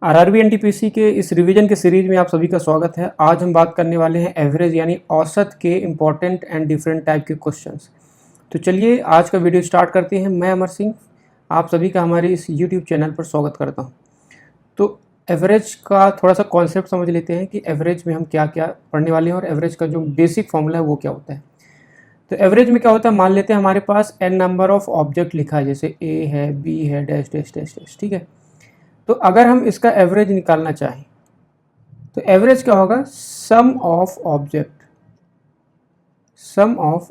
RRB NTPC के इस revision के सीरीज में आप सभी का स्वागत है। आज हम बात करने वाले हैं एवरेज यानी औसत के इम्पॉर्टेंट एंड डिफरेंट टाइप के क्वेश्चंस। तो चलिए आज का वीडियो स्टार्ट करते हैं। मैं अमर सिंह आप सभी का हमारे इस यूट्यूब चैनल पर स्वागत करता हूं। तो एवरेज का थोड़ा सा कॉन्सेप्ट समझ लेते हैं कि एवरेज में हम क्या क्या पढ़ने वाले हैं और एवरेज का जो बेसिक फॉर्मूला है वो क्या होता है। तो एवरेज में क्या होता है, मान लेते हैं हमारे पास n नंबर ऑफ ऑब्जेक्ट लिखा है, जैसे a है, b है, डैश डैश डैश डैश, ठीक है। तो अगर हम इसका एवरेज निकालना चाहें तो एवरेज क्या होगा, sum of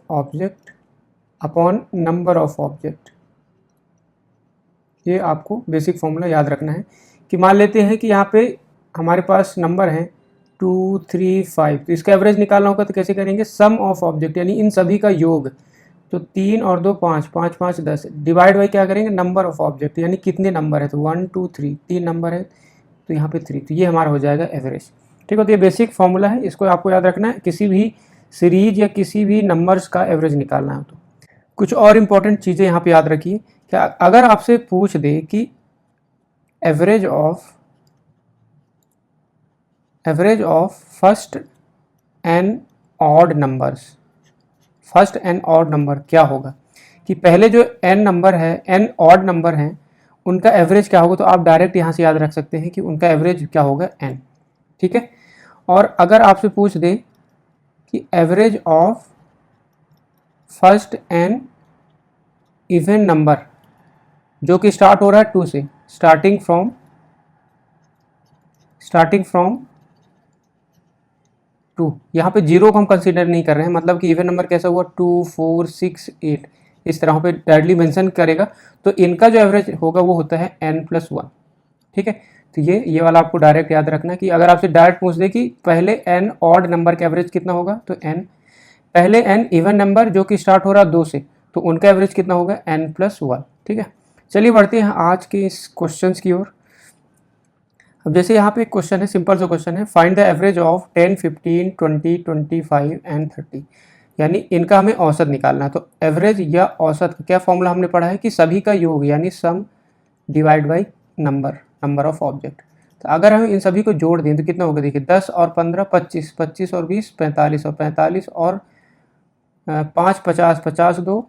object upon number of object. ये आपको बेसिक फॉर्मूला याद रखना है कि मान लेते हैं कि यहाँ पे हमारे पास नंबर है 2, 3, 5, तो इसका एवरेज निकालना होगा तो कैसे करेंगे, सम ऑफ ऑब्जेक्ट यानी इन सभी का योग। तो 3 और 2 5, 5 5 10, डिवाइड बाई क्या करेंगे, नंबर ऑफ ऑब्जेक्ट यानी कितने नंबर है। तो 1 2 3, 3 नंबर है तो यहाँ पे 3, तो ये हमारा हो जाएगा एवरेज। ठीक है, तो ये बेसिक फॉर्मूला है, इसको आपको याद रखना है किसी भी सीरीज या किसी भी नंबर्स का एवरेज निकालना है। तो कुछ और इम्पोर्टेंट चीज़ें यहाँ पे याद रखिए कि अगर आपसे पूछ दे कि average of first and odd number क्या होगा, कि पहले जो n नंबर है, n ऑड नंबर हैं, उनका एवरेज क्या होगा। तो आप डायरेक्ट यहाँ से याद रख सकते हैं कि उनका एवरेज क्या होगा, n। ठीक है, और अगर आपसे पूछ दे कि average of first n even number जो कि स्टार्ट हो रहा है 2 से, स्टार्टिंग फ्रॉम 2, यहाँ पे जीरो को हम कंसीडर नहीं कर रहे हैं, मतलब कि इवन नंबर कैसा हुआ 2 4 6 8, इस तरह पे डायरेक्टली मेंशन करेगा। तो इनका जो एवरेज होगा वो होता है n+1। ठीक है, तो ये वाला आपको डायरेक्ट याद रखना कि अगर आपसे डायरेक्ट पूछ दे कि पहले n ऑड नंबर का एवरेज कितना होगा, तो n पहले n इवन नंबर जो कि स्टार्ट हो रहा है 2 से, तो उनका एवरेज कितना होगा, n+1। ठीक है, चलिए बढ़ते हैं आज के इस क्वेश्चन की ओर। अब जैसे यहाँ पे एक क्वेश्चन है, सिंपल सा क्वेश्चन है, find the average of 10, 15, 20, 25 and 30, यानी इनका हमें औसत निकालना है। तो एवरेज या औसत का क्या फॉर्मूला हमने पढ़ा है कि सभी का योग यानी sum divide by number of object. तो अगर हम इन सभी को जोड़ दें तो कितना होगा, देखिए 10 और 15 25, 25 और 20 45, और 45 और 5 50, 50 2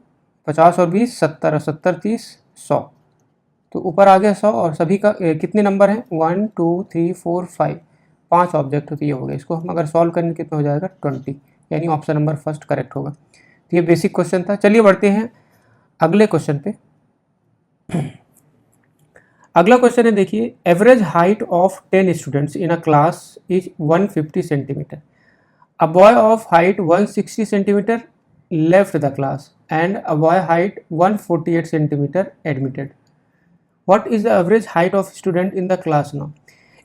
50 और 20 70, और 70 30 100, तो ऊपर आ गया 100। और सभी का कितने नंबर हैं, 1 2 3 4 5, 5 ऑब्जेक्ट होती है, हो गया। इसको हम अगर सॉल्व करेंगे कितना हो जाएगा, 20, यानी ऑप्शन नंबर फर्स्ट करेक्ट होगा। तो ये बेसिक क्वेश्चन था। चलिए बढ़ते हैं अगले क्वेश्चन पे। अगला क्वेश्चन है, देखिए, average height of 10 students in a class is 150 centimetre. A boy of height 160 centimetre left the class and a boy height 148 centimetre admitted. What is the average height of student in the class now.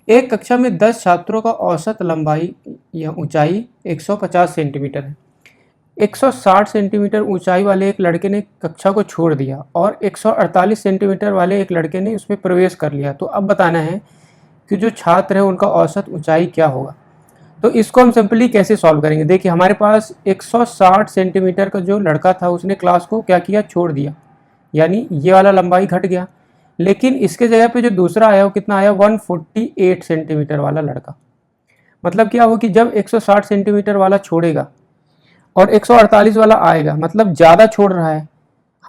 एक कक्षा में 10 छात्रों का औसत लंबाई या ऊंचाई 150 centimetre है। 160 सेंटीमीटर ऊंचाई वाले एक लड़के ने कक्षा को छोड़ दिया और 148 सेंटीमीटर वाले एक लड़के ने उसमें प्रवेश कर लिया। तो अब बताना है कि जो छात्र है उनका औसत ऊंचाई क्या होगा। तो इसको हम सिंपली कैसे सॉल्व करेंगे, देखिए हमारे पास 160 सेंटीमीटर का जो लड़का था उसने क्लास को क्या किया, छोड़ दिया, यानी ये वाला लंबाई घट गया। लेकिन इसके जगह पे जो दूसरा आया वो कितना आया, 148 सेंटीमीटर वाला लड़का। मतलब क्या हुआ कि जब 160 सेंटीमीटर वाला छोड़ेगा और 148 वाला आएगा, मतलब ज़्यादा छोड़ रहा है।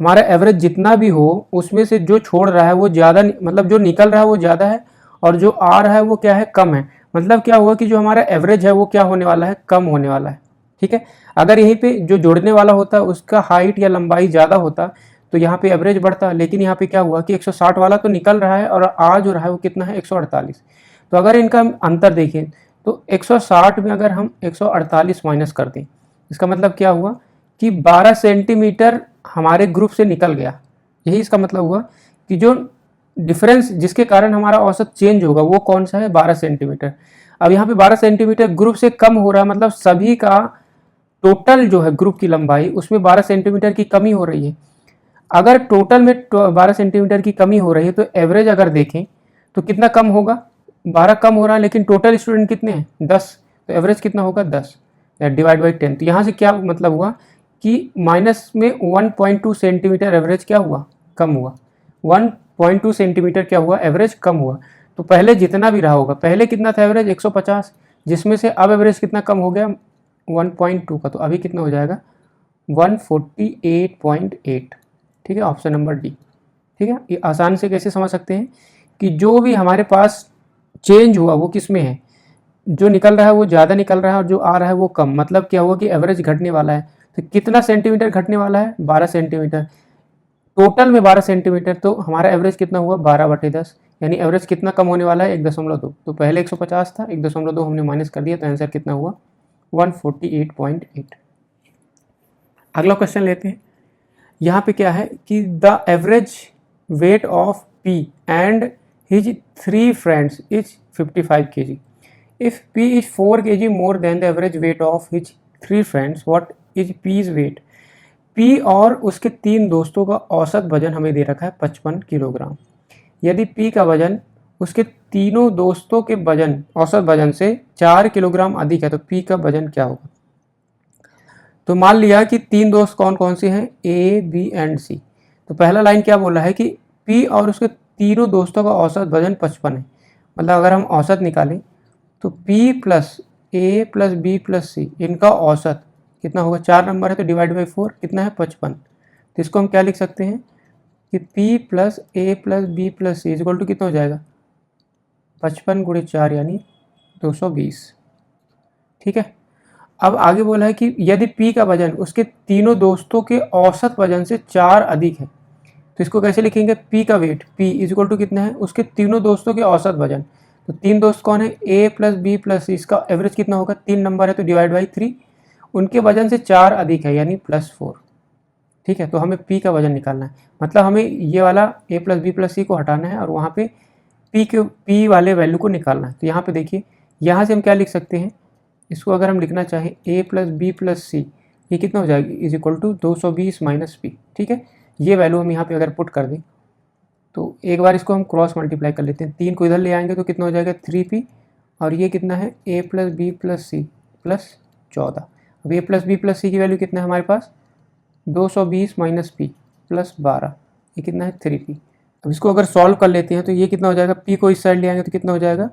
हमारा एवरेज जितना भी हो उसमें से जो छोड़ रहा है वो ज़्यादा, मतलब जो निकल रहा है वो ज़्यादा है और जो आ रहा है वो क्या है, कम है। मतलब क्या हुआ कि जो हमारा एवरेज है वो क्या होने वाला है, कम होने वाला है। ठीक है, अगर यहीं पे जो जोड़ने वाला होता उसका हाइट या लंबाई ज़्यादा होता तो यहाँ पे एवरेज बढ़ता, लेकिन यहाँ पे क्या हुआ कि 160 वाला तो निकल रहा है और आ जो रहा है वो कितना है, 148। तो अगर इनका अंतर देखें तो 160 में अगर हम 148 माइनस कर दें, इसका मतलब क्या हुआ कि 12 सेंटीमीटर हमारे ग्रुप से निकल गया। यही इसका मतलब हुआ कि जो डिफरेंस जिसके कारण हमारा औसत चेंज होगा वो कौन सा है, 12 सेंटीमीटर। अब यहाँ पे 12 सेंटीमीटर ग्रुप से कम हो रहा है, मतलब सभी का टोटल जो है ग्रुप की लंबाई उसमें 12 सेंटीमीटर की कमी हो रही है। अगर टोटल में 12 सेंटीमीटर की कमी हो रही है तो एवरेज अगर देखें तो कितना कम होगा, 12 कम हो रहा है, लेकिन टोटल स्टूडेंट कितने हैं, 10, तो एवरेज कितना होगा, 10 डिवाइड बाई 10। तो यहाँ से क्या मतलब हुआ कि माइनस में 1.2 सेंटीमीटर एवरेज क्या हुआ, कम हुआ। 1.2 सेंटीमीटर क्या हुआ, एवरेज कम हुआ। तो पहले जितना भी रहा होगा, पहले कितना था एवरेज 150, जिसमें से अब एवरेज कितना कम हो गया 1.2 का, तो अभी कितना हो जाएगा 148.8। ठीक है, ऑप्शन नंबर डी। ठीक है, ये आसान से कैसे समझ सकते हैं कि जो भी हमारे पास चेंज हुआ वो किस में है, जो निकल रहा है वो ज़्यादा निकल रहा है और जो आ रहा है वो कम, मतलब क्या हुआ कि एवरेज घटने वाला है। तो कितना सेंटीमीटर घटने वाला है 12 सेंटीमीटर, टोटल में 12 सेंटीमीटर, तो हमारा एवरेज कितना हुआ 12/10, यानी एवरेज कितना कम होने वाला है 1.2। तो पहले 150 था, 1.2 हमने माइनस कर दिया, तो आंसर कितना हुआ 148.8। अगला क्वेश्चन लेते हैं। यहाँ पे क्या है कि the average weight of P and his 3 friends is 55 kg। If P is 4 kg more than the average weight of his 3 friends, what is P's weight. P और उसके 3 दोस्तों का औसत वजन हमें दे रखा है 55 किलोग्राम। यदि पी का वजन उसके तीनों दोस्तों के वजन औसत वजन से 4 किलोग्राम अधिक है, तो पी का वजन क्या होगा। तो मान लिया कि 3 दोस्त कौन कौन से हैं, ए बी एंड सी। तो पहला लाइन क्या बोला है कि पी और उसके तीनों दोस्तों का औसत वजन 55 है। मतलब अगर हम औसत निकालें तो P plus A plus B plus सी, इनका औसत कितना होगा, 4 नंबर है तो डिवाइड बाई 4 कितना है 55। तो इसको हम क्या लिख सकते हैं कि P plus A plus B plus C equal to कितना हो जाएगा 55 × 4 यानी 220। ठीक है, अब आगे बोला है कि यदि P का वजन उसके तीनों दोस्तों के औसत वजन से 4 अधिक है, तो इसको कैसे लिखेंगे, P का वेट P इक्वल टू कितना है उसके तीनों दोस्तों के औसत वजन। तो 3 दोस्त कौन है, A प्लस बी प्लस सी, इसका एवरेज कितना होगा 3 नंबर है तो डिवाइड बाई 3, उनके वजन से 4 अधिक है यानी +4। ठीक है, तो हमें P का वजन निकालना है, मतलब हमें ये वाला A प्लस बी प्लस सी को हटाना है और वहाँ पे P वाले वैल्यू को निकालना है। तो यहाँ पे देखिए, यहाँ से हम क्या लिख सकते हैं, इसको अगर हम लिखना चाहें A plus B plus C, ये कितना हो जाएगा is equal to 220 minus P। ठीक है, ये वैल्यू हम यहाँ पे अगर पुट कर दें तो एक बार इसको हम क्रॉस मल्टीप्लाई कर लेते हैं, 3 को इधर ले आएंगे तो कितना हो जाएगा 3P, और ये कितना है A plus B plus C plus 14। अब A plus B plus C की वैल्यू कितना है हमारे पास 220 माइनस P प्लस 12, ये कितना है 3P। अब इसको अगर सॉल्व कर लेते हैं तो ये कितना हो जाएगा, P को इस साइड ले आएंगे तो कितना हो जाएगा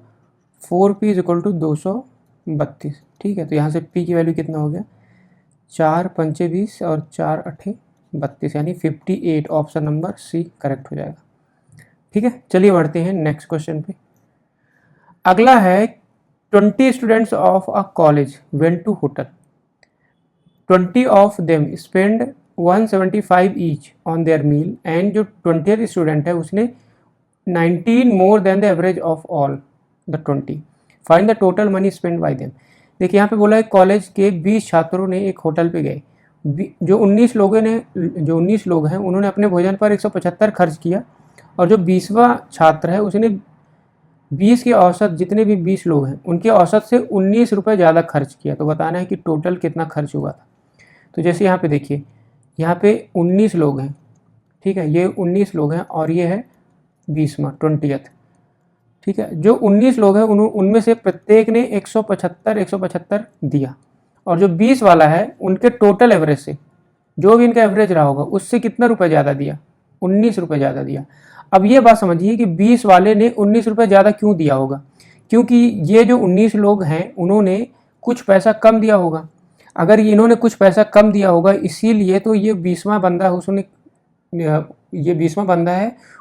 4P इज इक्वल टू 232। ठीक है, तो यहाँ से P की वैल्यू कितना हो गया 4 पंचे 20 और 4 अठे 32 यानी 58। ऑप्शन नंबर सी करेक्ट हो जाएगा। ठीक है, चलिए बढ़ते हैं नेक्स्ट क्वेश्चन पे। अगला है 20 students of a college went to hotel, 20 of them spend 175 each on their meal, and जो 20th स्टूडेंट है उसने 19 more than the average of all the 20, find the total money spend by them. देखिए यहाँ पे बोला है college के 20 छात्रों ने एक होटल पे गए, जो 19 लोग हैं उन्होंने अपने भोजन पर 175 खर्च किया, और जो 20वां छात्र है उसने 20 के औसत, जितने भी 20 लोग हैं उनके औसत से 19 रुपये ज़्यादा खर्च किया। तो बताना है कि टोटल कितना खर्च हुआ था। तो जैसे यहाँ पे देखिए, यहाँ पे 19 लोग हैं, ठीक है, ये 19 लोग हैं और ये है 20वां 20th। ठीक है, जो 19 लोग हैं उनमें से प्रत्येक ने 175 दिया, और जो 20 वाला है उनके टोटल एवरेज से जो भी इनका एवरेज रहा होगा उससे कितना रुपये ज़्यादा दिया, 19 रुपये ज़्यादा दिया। अब ये बात समझिए कि 20 वाले ने 19 रुपये ज़्यादा क्यों दिया होगा, क्योंकि ये जो 19 लोग हैं उन्होंने कुछ पैसा कम दिया होगा। अगर इन्होंने कुछ पैसा कम दिया होगा इसीलिए तो ये 20वां बंदा है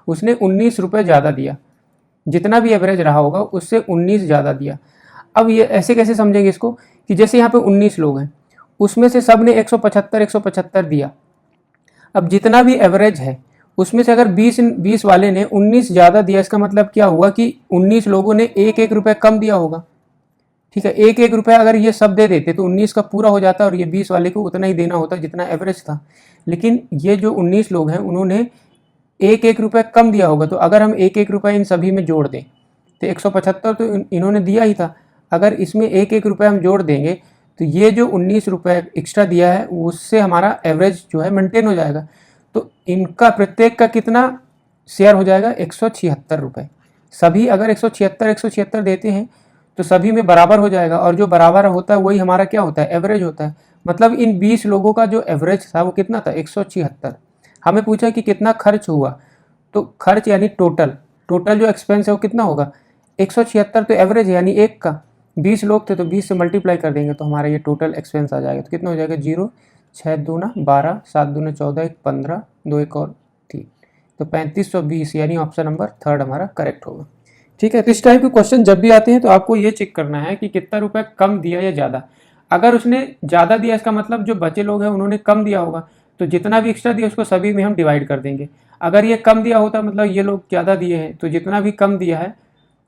उसने 19 रुपये ज़्यादा दिया, जितना भी एवरेज रहा होगा उससे 19 ज़्यादा दिया। अब ये ऐसे कैसे समझेंगे इसको कि जैसे यहाँ पे 19 लोग हैं उसमें से सब ने 175 दिया, अब जितना भी एवरेज है उसमें से अगर 20 वाले ने 19 ज़्यादा दिया, इसका मतलब क्या हुआ कि 19 लोगों ने 1-1 रुपये कम दिया होगा। ठीक है, 1-1 रुपया अगर ये सब दे देते तो 19 का पूरा हो जाता और ये 20 वाले को उतना ही देना होता जितना एवरेज था। लेकिन ये जो 19 लोग हैं उन्होंने 1-1 रुपये कम दिया होगा, तो अगर हम 1-1 रुपये इन सभी में जोड़ दें तो 175 तो इन्होंने दिया ही था, अगर इसमें 1-1 रुपये हम जोड़ देंगे तो ये जो 19 रुपये एक्स्ट्रा दिया है उससे हमारा एवरेज जो है मेंटेन हो जाएगा। तो इनका प्रत्येक का कितना शेयर हो जाएगा 176 रुपये। सभी अगर 176 देते हैं तो सभी में बराबर हो जाएगा, और जो बराबर होता है वही हमारा क्या होता है एवरेज होता है। मतलब इन 20 लोगों का जो एवरेज था वो कितना था 176। हमें पूछा कि कितना खर्च हुआ, तो खर्च यानी टोटल जो एक्सपेंस है वो कितना होगा 176 तो एवरेज है, यानी एक का 20 लोग थे तो 20 से मल्टीप्लाई कर देंगे तो हमारा ये टोटल एक्सपेंस आ जाएगा। तो कितना हो जाएगा, 0, 6 दूना 12, 7 दूना 14, 1 15, 2 1 और 3, तो 3520, यानी ऑप्शन नंबर थर्ड हमारा करेक्ट होगा। ठीक है, तो इस टाइप के क्वेश्चन जब भी आते हैं तो आपको ये चेक करना है कि कितना रुपए कम दिया या ज़्यादा। अगर उसने ज़्यादा दिया इसका मतलब जो बचे लोग हैं उन्होंने कम दिया होगा, तो जितना भी एक्स्ट्रा दिया उसको सभी में हम डिवाइड कर देंगे। अगर ये कम दिया होता मतलब ये लोग ज़्यादा दिए हैं, तो जितना भी कम दिया है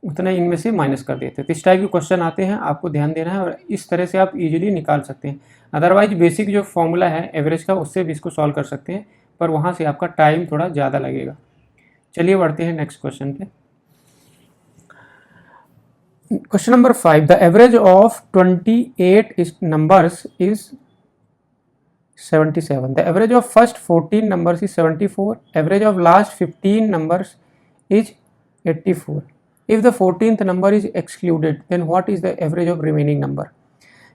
उतना इनमें से माइनस कर देते हैं। तो इस टाइप के क्वेश्चन आते हैं, आपको ध्यान देना है और इस तरह से आप इजीली निकाल सकते हैं। अदरवाइज बेसिक जो फॉर्मूला है एवरेज का उससे भी इसको सॉल्व कर सकते हैं, पर वहाँ से आपका टाइम थोड़ा ज़्यादा लगेगा। चलिए बढ़ते हैं नेक्स्ट क्वेश्चन पे। Question number 5. The average of 28 numbers is 77. The average of first 14 numbers is 74. Average of last 15 numbers is 84. If the 14th number is excluded, then what is the average of remaining number?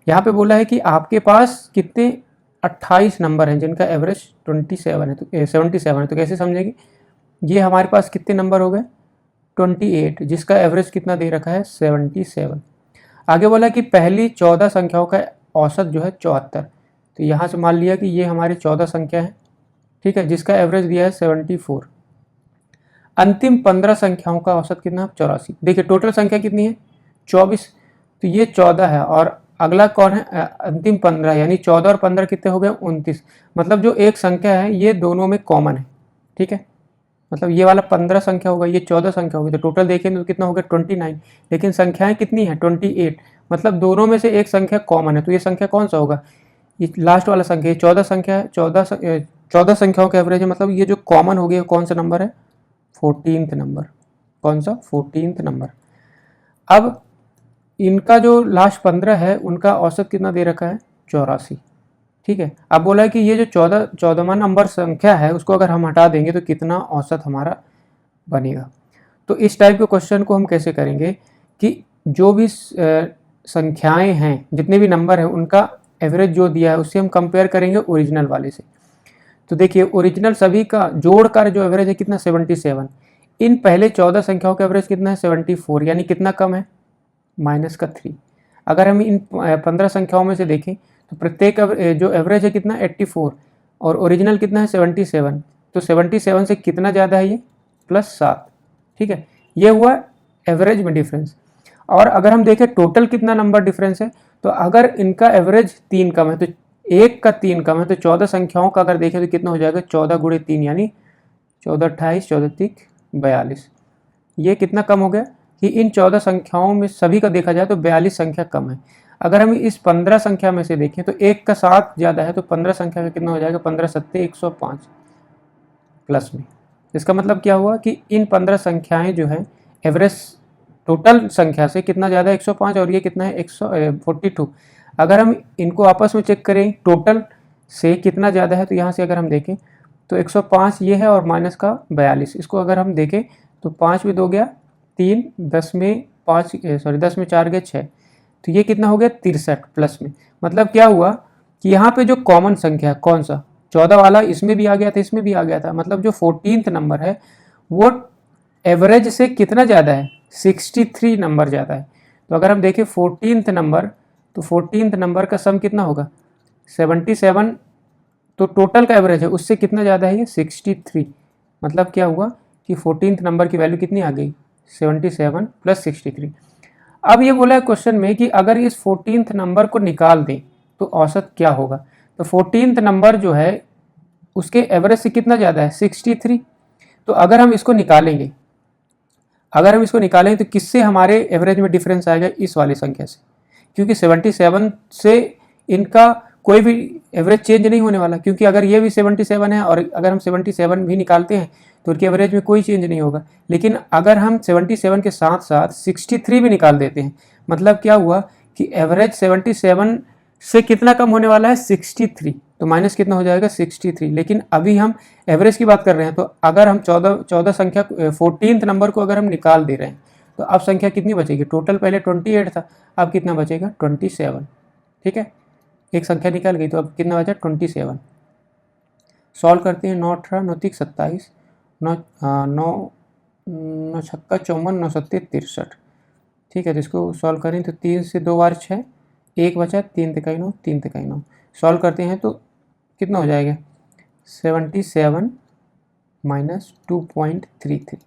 यहाँ पे बोला है कि आपके पास कितने 28 number हैं जिनका average 27 है, तो 77 है। तो कैसे समझेंगे, ये हमारे पास कितने नंबर हो गए 28, जिसका एवरेज कितना दे रखा है 77। आगे बोला कि पहली 14 संख्याओं का औसत जो है 74। तो यहाँ से मान लिया कि ये हमारी 14 संख्या है, ठीक है, जिसका एवरेज दिया है 74। अंतिम 15 संख्याओं का औसत कितना 84। देखिए टोटल संख्या कितनी है 24, तो ये 14 है और अगला कौन है अंतिम 15, यानी 14 और 15 कितने हो गए 29। मतलब जो एक संख्या है ये दोनों में कॉमन है, ठीक है, मतलब ये वाला 15 संख्या होगा, ये 14 संख्या होगी, तो टोटल देखेंगे तो कितना हो गया 29। लेकिन संख्याएं कितनी है 28, मतलब दोनों में से एक संख्या कॉमन है, तो ये संख्या कौन सा होगा, ये लास्ट वाला संख्या, ये 14 संख्या है, 14 संख्याओं का एवरेज है, मतलब ये जो कॉमन हो गया कौन सा नंबर है 14th नंबर। कौन सा 14th नंबर। अब इनका जो लास्ट 15 है उनका औसत कितना दे रखा है 84, ठीक है। अब बोला है कि ये जो 14वां नंबर संख्या है उसको अगर हम हटा देंगे तो कितना औसत हमारा बनेगा। तो इस टाइप के क्वेश्चन को हम कैसे करेंगे कि जो भी संख्याएं हैं जितने भी नंबर हैं उनका एवरेज जो दिया है उससे हम कंपेयर करेंगे ओरिजिनल वाले से। तो देखिए ओरिजिनल सभी का जोड़कर जो एवरेज है कितना 77, इन पहले 14 संख्याओं का एवरेज कितना है 74, यानी कितना कम है -3। अगर हम इन 15 संख्याओं में से देखें तो प्रत्येक जो एवरेज है कितना 84 और ओरिजिनल कितना है 77, तो 77 से कितना ज़्यादा है ये +7, ठीक है। ये हुआ एवरेज में डिफरेंस। और अगर हम देखें टोटल कितना नंबर डिफरेंस है, तो अगर इनका एवरेज 3 कम है तो एक का 3 कम है, तो 14 संख्याओं का अगर देखें तो कितना हो जाएगा 14 गुणे 3, यानी 14 28, 14 3 42। ये कितना कम हो गया कि इन 14 संख्याओं में सभी का देखा जाए तो 42 संख्या कम है। अगर हम इस 15 संख्या में से देखें तो एक का 7 ज़्यादा है, तो 15 संख्या का कितना हो जाएगा 15 सत्ते 105 प्लस में। इसका मतलब क्या हुआ कि इन 15 संख्याएं जो है एवरेज टोटल संख्या से कितना ज़्यादा है 105, और ये कितना है 142। अगर हम इनको आपस में चेक करें टोटल से कितना ज़्यादा है, तो यहाँ से अगर हम देखें तो 105 ये है और माइनस का 42, इसको अगर हम देखें तो 5 में 2 गया 3, 10 में 5 10 में 4 गया 6, तो ये कितना हो गया 63 प्लस में। मतलब क्या हुआ कि यहाँ पे जो कॉमन संख्या है कौन सा 14 वाला इसमें भी आ गया था इसमें भी आ गया था, मतलब जो 14th नंबर है वो एवरेज से कितना ज़्यादा है 63 नंबर ज़्यादा है। तो अगर हम देखें 14th नंबर, तो 14th नंबर का सम कितना होगा 77, तो टोटल का एवरेज है उससे कितना ज़्यादा है ये 63। मतलब क्या हुआ कि 14th नंबर की वैल्यू कितनी आ गई 77 + 63। अब ये बोला है क्वेश्चन में कि अगर इस 14th नंबर को निकाल दें तो औसत क्या होगा। तो 14th नंबर जो है उसके एवरेज से कितना ज़्यादा है 63। तो अगर हम इसको निकालेंगे, अगर हम इसको निकालें तो किससे हमारे एवरेज में डिफरेंस आएगा इस वाली संख्या से, क्योंकि 77 से इनका कोई भी एवरेज चेंज नहीं होने वाला, क्योंकि अगर ये भी 77 है और अगर हम 77 भी निकालते हैं तो उनके एवरेज में कोई चेंज नहीं होगा। लेकिन अगर हम 77 के साथ साथ 63 भी निकाल देते हैं, मतलब क्या हुआ कि एवरेज 77 से कितना कम होने वाला है 63, तो माइनस कितना हो जाएगा 63। लेकिन अभी हम एवरेज की बात कर रहे हैं, तो अगर हम 14 संख्या 14th नंबर को अगर हम निकाल दे रहे हैं तो अब संख्या कितनी बचेगी, टोटल पहले 28 था, अब कितना बचेगा 27, ठीक है। एक संख्या निकल गई तो अब कितना बचा 27। सॉल्व करते हैं 9 18 9 3 27, 9 9 9 छक्का 54, 9 सत्ते 63, ठीक है, तो इसको सॉल्व करें तो 3 से 2 बार 6, 1 बचा, 3 तिकाई 9, 3 तिकाई 9। सॉल्व करते हैं तो कितना हो जाएगा 77 माइनस 2.33।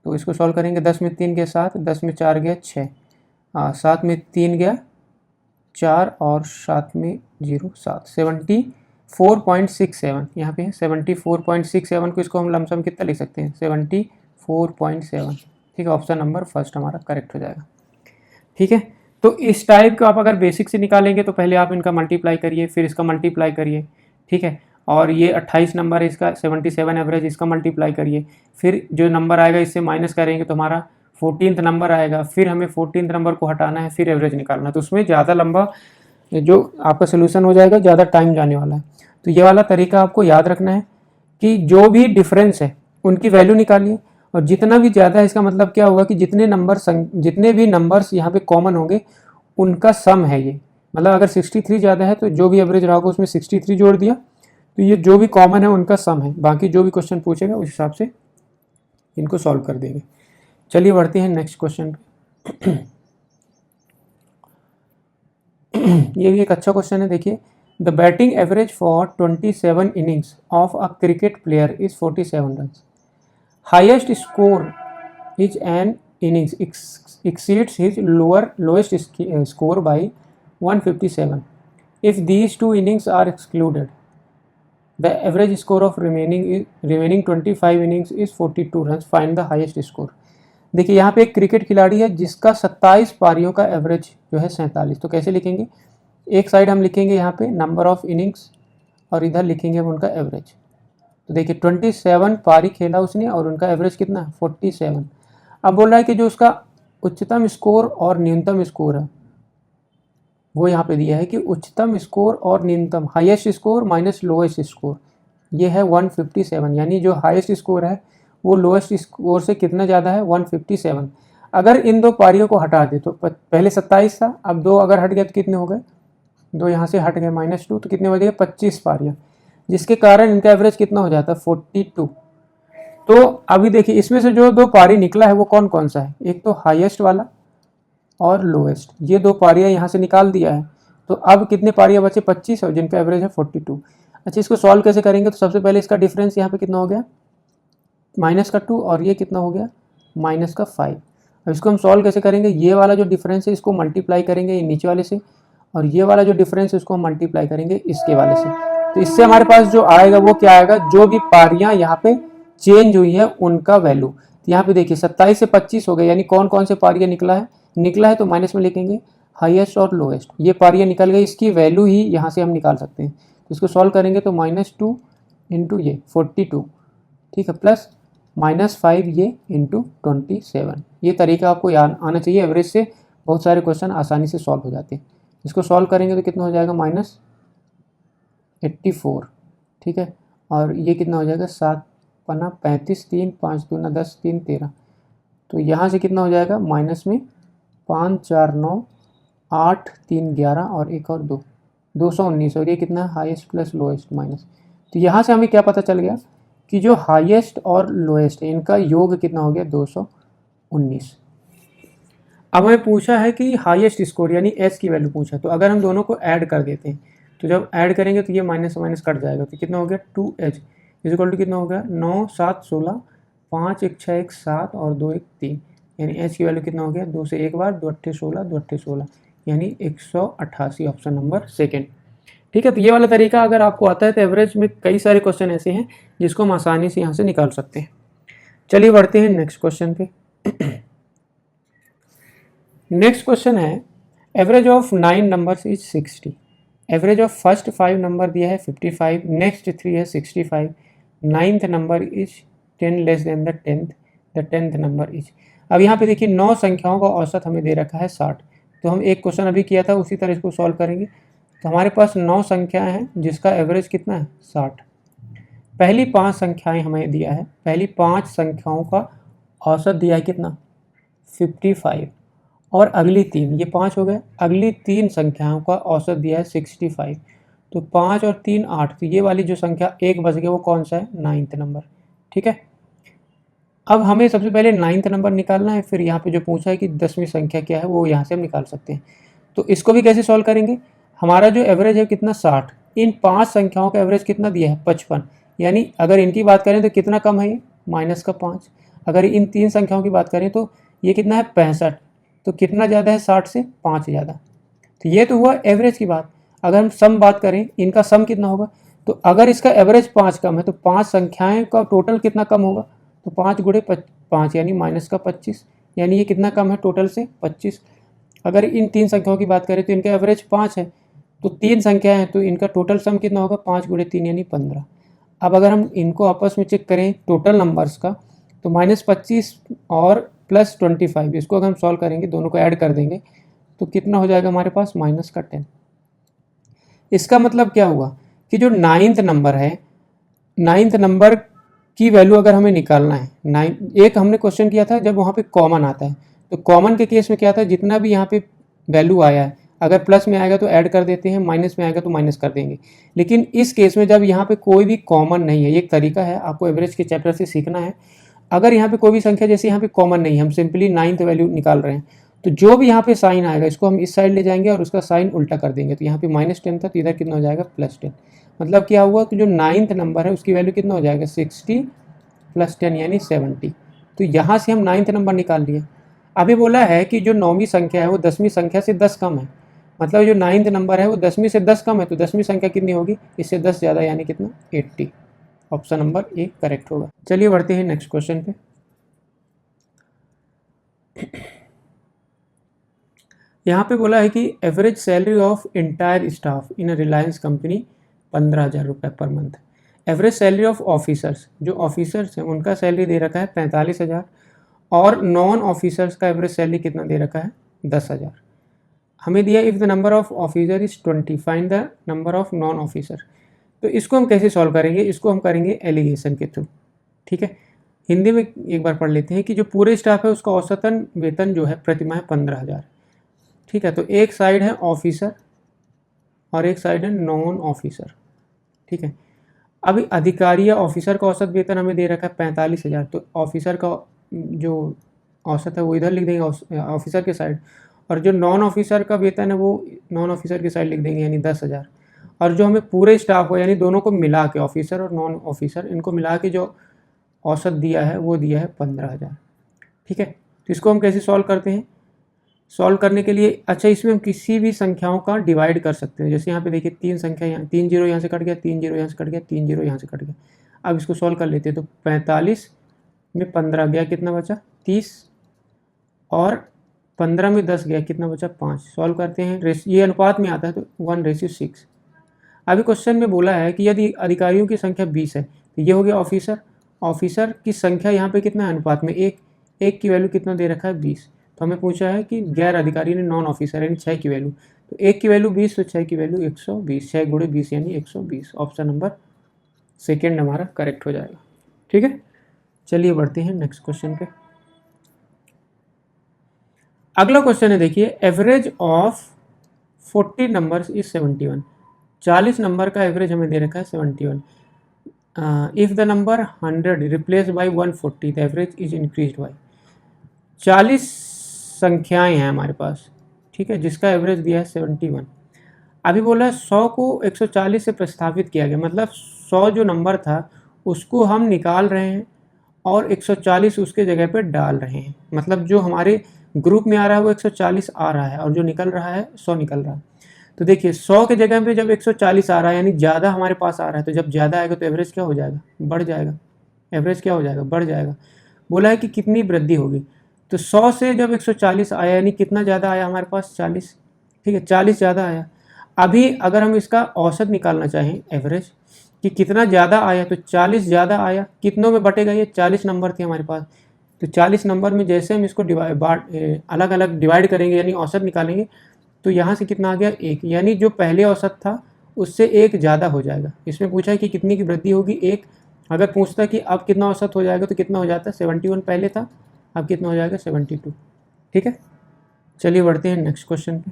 तो इसको सॉल्व करेंगे, 10 में 3 गया 7, 10 में 4 गया 6, 7 में 3 गया 4 और 7 में 0 7, 74.67 यहाँ पे है 74.67 को इसको हम लमसम कितना लिख सकते हैं 74.7। ठीक है, ऑप्शन नंबर फर्स्ट हमारा करेक्ट हो जाएगा। ठीक है, तो इस टाइप को आप अगर बेसिक से निकालेंगे तो पहले आप इनका मल्टीप्लाई करिए, फिर इसका मल्टीप्लाई करिए। ठीक है, और ये 28 नंबर है इसका 77 एवरेज, इसका मल्टीप्लाई करिए, फिर जो नंबर आएगा इससे माइनस करेंगे तो हमारा 14th नंबर आएगा, फिर हमें 14th नंबर को हटाना है, फिर एवरेज निकालना है। तो उसमें ज़्यादा लंबा जो आपका सोल्यूशन हो जाएगा, ज़्यादा टाइम जाने वाला है। तो ये वाला तरीका आपको याद रखना है कि जो भी डिफरेंस है उनकी वैल्यू निकालिए, और जितना भी ज़्यादा है इसका मतलब क्या होगा कि जितने भी नंबर्स यहाँ पे कॉमन होंगे उनका सम है ये। मतलब अगर 63 ज़्यादा है तो जो भी एवरेज रहा होगा उसमें 63 जोड़ दिया, तो ये जो भी कॉमन है उनका सम है। बाकी जो भी क्वेश्चन पूछेगा उस हिसाब से इनको सॉल्व कर देंगे। चलिए बढ़ते हैं नेक्स्ट क्वेश्चन पे। ये भी एक अच्छा क्वेश्चन है, देखिए। The batting average for 27 innings of a cricket player is 47 run. Highest score is an innings exceeds his lowest score by 157. If these two innings are excluded, the average score of remaining 25 innings is 42 runs. Find the highest score. देखिए यहाँ पे एक cricket खिलाड़ी है जिसका 27 पारियों का average जो है 47। तो कैसे लिखेंगे, एक साइड हम लिखेंगे यहाँ पे नंबर ऑफ इनिंग्स और इधर लिखेंगे हम उनका एवरेज। तो देखिए 27 पारी खेला उसने और उनका एवरेज कितना है 47। अब बोल रहा है कि जो उसका उच्चतम स्कोर और न्यूनतम स्कोर है वो यहाँ पे दिया है कि उच्चतम स्कोर और न्यूनतम, highest score minus lowest score, ये है 157। यानी जो हाईएस्ट स्कोर है वो लोएस्ट स्कोर से कितना ज़्यादा है 157। अगर इन दो पारियों को हटा दे तो पहले 27 था, अब 2 अगर हट गया तो कितने हो गए, 2 यहाँ से हट गए -2, तो कितने बचेंगे 25 पारियाँ, जिसके कारण इनका एवरेज कितना हो जाता है 42। तो अभी देखिए इसमें से जो 2 पारी निकला है वो कौन कौन सा है, एक तो हाईएस्ट वाला और लोएस्ट, ये 2 पारियाँ यहाँ से निकाल दिया है। तो अब कितने पारियाँ बचे 25 और जिनका एवरेज है 42। अच्छा, इसको सॉल्व कैसे करेंगे, तो सबसे पहले इसका डिफरेंस यहाँ पे कितना हो गया -2 और ये कितना हो गया -5। अब इसको हम सॉल्व कैसे करेंगे, ये वाला जो डिफरेंस है इसको मल्टीप्लाई करेंगे ये नीचे वाले से, और ये वाला जो डिफरेंस है उसको हम मल्टीप्लाई करेंगे इसके वाले से। तो इससे हमारे पास जो आएगा वो क्या आएगा, जो भी पारियाँ यहाँ पे चेंज हुई है उनका वैल्यू। तो यहाँ पे देखिए 27 से 25 हो गए, यानी कौन कौन से पारियाँ निकला है तो माइनस में लिखेंगे हाईएस्ट और लोएस्ट, ये पारियाँ निकल गई, इसकी वैल्यू ही यहाँ से हम निकाल सकते हैं। तो इसको सॉल्व करेंगे तो -2 इंटू ये 42, ठीक है, प्लस -5 ये इंटू 27। ये तरीका आपको आना चाहिए, एवरेज से बहुत सारे क्वेश्चन आसानी से सॉल्व हो जाते हैं। इसको सॉल्व करेंगे तो कितना हो जाएगा -84, ठीक है, और ये कितना हो जाएगा 7 पन्ना 35, 3 5 दूना 10, 3 13। तो यहाँ से कितना हो जाएगा माइनस में 5 4 9 8 3 11 और एक और 2 219, और ये कितना हाईएस्ट प्लस लोएस्ट माइनस। तो यहाँ से हमें क्या पता चल गया कि जो हाईएस्ट और लोएस्ट है इनका योग कितना हो गया 219। अब हमें पूछा है कि हाईएस्ट स्कोर यानी एच की वैल्यू पूछा, तो अगर हम दोनों को ऐड कर देते हैं तो जब ऐड करेंगे तो ये माइनस से माइनस कट जाएगा, तो कितना हो गया 2h इक्वल टू कितना हो गया 9 7 16 5 1 6 1 7 और 2 1 3, यानी एच की वैल्यू कितना हो गया 2 से एक बार 2 8 16 2 8 16 यानी 188, ऑप्शन नंबर सेकेंड। ठीक है, तो ये वाला तरीका अगर आपको आता है तो एवरेज में कई सारे क्वेश्चन ऐसे हैं जिसको हम आसानी से यहाँ से निकाल सकते हैं। चलिए बढ़ते हैं नेक्स्ट क्वेश्चन पे। नेक्स्ट क्वेश्चन है average of 9 numbers is 60। Average of first 5 number दिया है 55, नेक्स्ट 3 है 65, 9th number is 10 less than the 10th number is. अब यहाँ पे देखिए 9 संख्याओं का औसत हमें दे रखा है 60। तो हम एक क्वेश्चन अभी किया था उसी तरह इसको सॉल्व करेंगे। तो हमारे पास 9 संख्याएं हैं जिसका एवरेज कितना है 60। पहली 5 संख्याएं हमें दिया है, पहली 5 संख्याओं का औसत दिया है कितना 55, और अगली 3, ये 5 हो गए, अगली 3 संख्याओं का औसत दिया है 65। तो 5 और 3 8, तो ये वाली जो संख्या एक बच गया वो कौन सा है 9th नंबर। ठीक है, अब हमें सबसे पहले 9th नंबर निकालना है, फिर यहाँ पे जो पूछा है कि 10वीं संख्या क्या है वो यहाँ से हम निकाल सकते हैं। तो इसको भी कैसे सॉल्व करेंगे, हमारा जो एवरेज है कितना 60, इन 5 संख्याओं का एवरेज कितना दिया है 55, यानी अगर इनकी बात करें तो कितना कम है ये माइनस का 5, अगर इन 3 संख्याओं की बात करें तो ये कितना है 65, तो कितना ज़्यादा है 60 से 5 ज़्यादा। तो ये तो हुआ एवरेज की बात। अगर हम सम बात करें इनका सम कितना होगा, तो अगर इसका एवरेज 5 कम है तो 5 संख्याएं का टोटल कितना कम होगा, तो 5 गुणे 5 यानी माइनस का 25, यानी ये कितना कम है टोटल से 25। अगर इन 3 संख्याओं की बात करें तो इनका एवरेज 5 है, तो 3 संख्याएं हैं तो इनका टोटल सम कितना होगा 5 गुणे 3 यानी 15। अब अगर हम इनको आपस में चेक करें टोटल नंबर्स का, तो -25 और +25 इसको अगर हम सॉल्व करेंगे, दोनों को ऐड कर देंगे तो कितना हो जाएगा हमारे पास -10। इसका मतलब क्या हुआ कि जो 9th नंबर है, 9th नंबर की वैल्यू अगर हमें निकालना है, एक हमने क्वेश्चन किया था जब वहाँ पे कॉमन आता है, तो कॉमन के केस में क्या था, जितना भी यहाँ पे वैल्यू आया है अगर प्लस में आएगा तो ऐड कर देते हैं, माइनस में आएगा तो माइनस कर देंगे। लेकिन इस केस में जब यहाँ पे कोई भी कॉमन नहीं है, ये एक तरीका है आपको एवरेज के चैप्टर से सीखना है, अगर यहाँ पे कोई भी संख्या जैसे यहाँ पे कॉमन नहीं है, हम सिंपली 9th वैल्यू निकाल रहे हैं, तो जो भी यहाँ पे साइन आएगा इसको हम इस साइड ले जाएंगे और उसका साइन उल्टा कर देंगे। तो यहाँ पे -10 था तो इधर कितना हो जाएगा +10। मतलब क्या हुआ कि जो 9th नंबर है उसकी वैल्यू कितना हो जाएगा 60 + 10 यानी 70। तो यहाँ से हम 9th नंबर निकाल लिए। अभी बोला है कि जो 9वीं संख्या है वो 10वीं संख्या से 10 कम है, मतलब जो 9th नंबर है वो 10वीं से 10 कम है, तो 10वीं संख्या कितनी होगी, इससे 10 ज़्यादा यानी कितना 80। ऑप्शन नंबर ए करेक्ट होगा। चलिए बढ़ते हैं नेक्स्ट क्वेश्चन पे। यहाँ पे बोला है कि average salary of entire staff in Reliance company 15,000 रुपये per month. Average salary of officers, जो ऑफिसर्स हैं उनका सैलरी दे रखा है 45,000, और नॉन ऑफिसर्स का एवरेज सैलरी कितना दे रखा है 10,000। हमें दिया if the number of officer is 20 find the number of non officer. तो इसको हम कैसे सॉल्व करेंगे, इसको हम करेंगे एलिगेशन के थ्रू। ठीक है, हिंदी में एक बार पढ़ लेते हैं कि जो पूरे स्टाफ है उसका औसतन वेतन जो है प्रतिमाह 15,000। ठीक है, तो एक साइड है ऑफिसर और एक साइड है नॉन ऑफिसर। ठीक है, अभी अधिकारी या ऑफिसर का औसत वेतन हमें दे रखा है 45,000, तो ऑफिसर का जो औसत है वो इधर लिख देंगे ऑफिसर के साइड, और जो नॉन ऑफिसर का वेतन है वो नॉन ऑफिसर के साइड लिख देंगे यानी 10,000। और जो हमें पूरे स्टाफ को यानी दोनों को मिला के ऑफिसर और नॉन ऑफिसर इनको मिला के जो औसत दिया है वो दिया है 15,000। ठीक है, तो इसको हम कैसे सॉल्व करते हैं, सॉल्व करने के लिए अच्छा इसमें हम किसी भी संख्याओं का डिवाइड कर सकते हैं। जैसे यहाँ पे देखिए 3 संख्या, यहाँ 3 जीरो यहाँ से कट गया, 3 जीरो यहाँ से कट गया, 3 जीरो यहाँ से कट गया। अब इसको सॉल्व कर लेते हैं, तो 45 में 15 गया कितना बचा 30, और 15 में 10 गया कितना बचा 5। सॉल्व करते हैं, ये अनुपात में आता है तो 1:6। अभी क्वेश्चन में बोला है कि यदि अधिकारियों की संख्या 20 है तो ये हो गया ऑफिसर, ऑफिसर की संख्या यहाँ पे कितना है अनुपात में 1, 1 की वैल्यू कितना दे रखा है 20। तो हमें पूछा है कि गैर अधिकारी ने नॉन ऑफिसर यानी 6 की वैल्यू, तो 1 की वैल्यू 20 तो 6 की वैल्यू 120, 6 गुणे 20 यानी 120। ऑप्शन नंबर सेकेंड हमारा करेक्ट हो जाएगा। ठीक है, चलिए बढ़ते हैं नेक्स्ट क्वेश्चन पे। अगला क्वेश्चन है देखिए, average of 40 numbers is 71। 40 number का एवरेज हमें दे रखा है 71। If the number 100 replace by 140 the average is increase by. 40 संख्याएं हैं हमारे पास, ठीक है, जिसका एवरेज दिया है 71। अभी बोला 100 को 140 से प्रस्तावित किया गया, मतलब 100 जो नंबर था उसको हम निकाल रहे हैं और 140 उसके जगह पे डाल रहे हैं। मतलब जो हमारे ग्रुप में आ रहा है वो 140 आ रहा है और जो निकल रहा है 100 निकल रहा है। तो देखिए 100 के जगह पे जब 140 आ रहा है यानी ज़्यादा हमारे पास आ रहा है, तो जब ज़्यादा आएगा तो एवरेज क्या हो जाएगा, बढ़ जाएगा। एवरेज क्या हो जाएगा, बढ़ जाएगा। बोला है कि कितनी वृद्धि होगी, तो 100 से जब 140 आया यानी कितना ज़्यादा आया हमारे पास 40। ठीक है, 40 ज़्यादा आया। अभी अगर हम इसका औसत निकालना चाहें एवरेज कि कितना ज़्यादा आया, तो 40 ज़्यादा आया, कितनों में बटेगा, ये 40 नंबर थे हमारे पास, तो 40 नंबर में जैसे हम इसको अलग अलग डिवाइड करेंगे यानी औसत निकालेंगे, तो यहाँ से कितना आ गया 1, यानी जो पहले औसत था उससे 1 ज़्यादा हो जाएगा। इसमें पूछा है कि कितनी की वृद्धि होगी 1। अगर पूछता कि अब कितना औसत हो जाएगा तो कितना हो जाता है 71 पहले था, अब कितना हो जाएगा 72। ठीक है, चलिए बढ़ते हैं नेक्स्ट क्वेश्चन पे।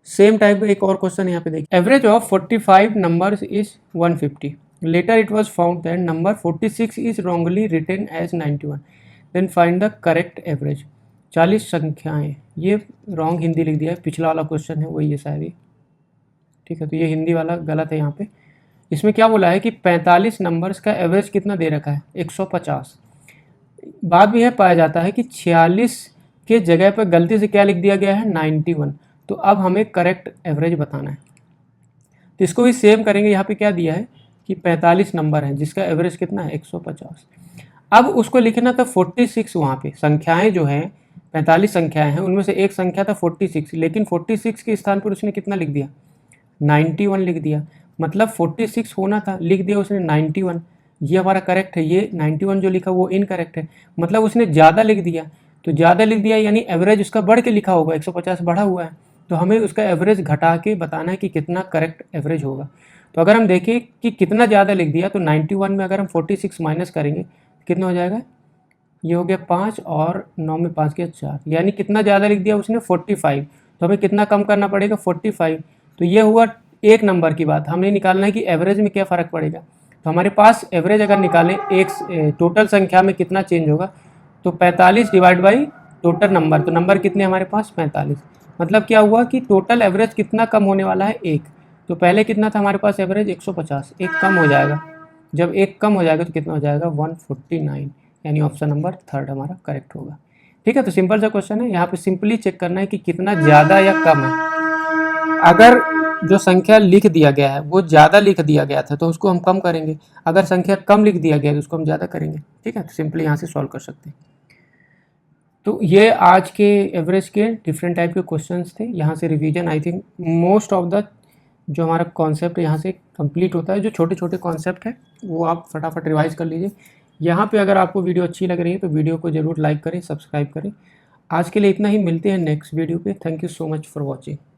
सेम टाइप का एक और क्वेश्चन यहाँ पे देखिए, average of 45 numbers is 150। Later it was found that number 46 is wrongly written as 91. Then find the correct average. 40 संख्याएं, ये रॉन्ग हिंदी लिख दिया है, पिछला वाला क्वेश्चन है वही है शायद ये, ठीक है। तो ये हिंदी वाला गलत है यहाँ पे। इसमें क्या बोला है कि 45 नंबर्स का एवरेज कितना दे रखा है, 150। बाद में यह पाया जाता है कि 46 के जगह पर गलती से क्या लिख दिया गया है, 91। तो अब हमें करेक्ट एवरेज बताना है। तो इसको भी सेम करेंगे। यहाँ पे क्या दिया है कि 45 नंबर है जिसका एवरेज कितना है, 150। अब उसको लिखना था 46, वहाँ पे संख्याएं जो हैं 45 संख्याएं हैं, उनमें से एक संख्या था 46, लेकिन 46 के स्थान पर उसने कितना लिख दिया, 91 लिख दिया। मतलब 46 होना था, लिख दिया उसने 91। ये हमारा करेक्ट है, ये 91 जो लिखा वो इनकरेक्ट है। मतलब उसने ज़्यादा लिख दिया, तो ज़्यादा लिख दिया यानी एवरेज उसका बढ़ के लिखा होगा, 150 बढ़ा हुआ है। तो हमें उसका एवरेज घटा के बताना है कि कितना करेक्ट एवरेज होगा। तो अगर हम देखें कि कितना ज़्यादा लिख दिया, तो 91 में अगर हम 46 माइनस करेंगे कितना हो जाएगा, ये हो गया 5 और 9 में 5 के 4, यानी कितना ज़्यादा लिख दिया उसने, 45। तो हमें कितना कम करना पड़ेगा, 45। तो ये हुआ एक नंबर की बात। हमें निकालना है कि एवरेज में क्या फ़र्क पड़ेगा। तो हमारे पास एवरेज अगर निकालें एक टोटल संख्या में कितना चेंज होगा, तो 45 डिवाइड बाई टोटल नंबर, तो नंबर कितने हमारे पास, 45। मतलब क्या हुआ कि टोटल एवरेज कितना कम होने वाला है, एक। तो पहले कितना था हमारे पास एवरेज, 150, एक कम हो जाएगा। जब एक कम हो जाएगा तो कितना हो जाएगा, 149, यानी ऑप्शन नंबर थर्ड हमारा करेक्ट होगा। ठीक है, तो सिंपल सा क्वेश्चन है। यहाँ पे सिंपली चेक करना है कि कितना ज़्यादा या कम है। अगर जो संख्या लिख दिया गया है वो ज़्यादा लिख दिया गया था तो उसको हम कम करेंगे, अगर संख्या कम लिख दिया गया है तो उसको हम ज़्यादा करेंगे। ठीक है, तो सिंपली यहाँ से सॉल्व कर सकते हैं। तो ये आज के एवरेज के डिफरेंट टाइप के क्वेश्चंस थे। यहाँ से revision I think most of the जो हमारा कॉन्सेप्ट यहाँ से कंप्लीट होता है। जो छोटे छोटे कॉन्सेप्ट है वो आप फटाफट रिवाइज कर लीजिए। यहाँ पे अगर आपको वीडियो अच्छी लग रही है तो वीडियो को ज़रूर लाइक करें, सब्सक्राइब करें। आज के लिए इतना ही, मिलते हैं नेक्स्ट वीडियो पे। Thank you so much for watching.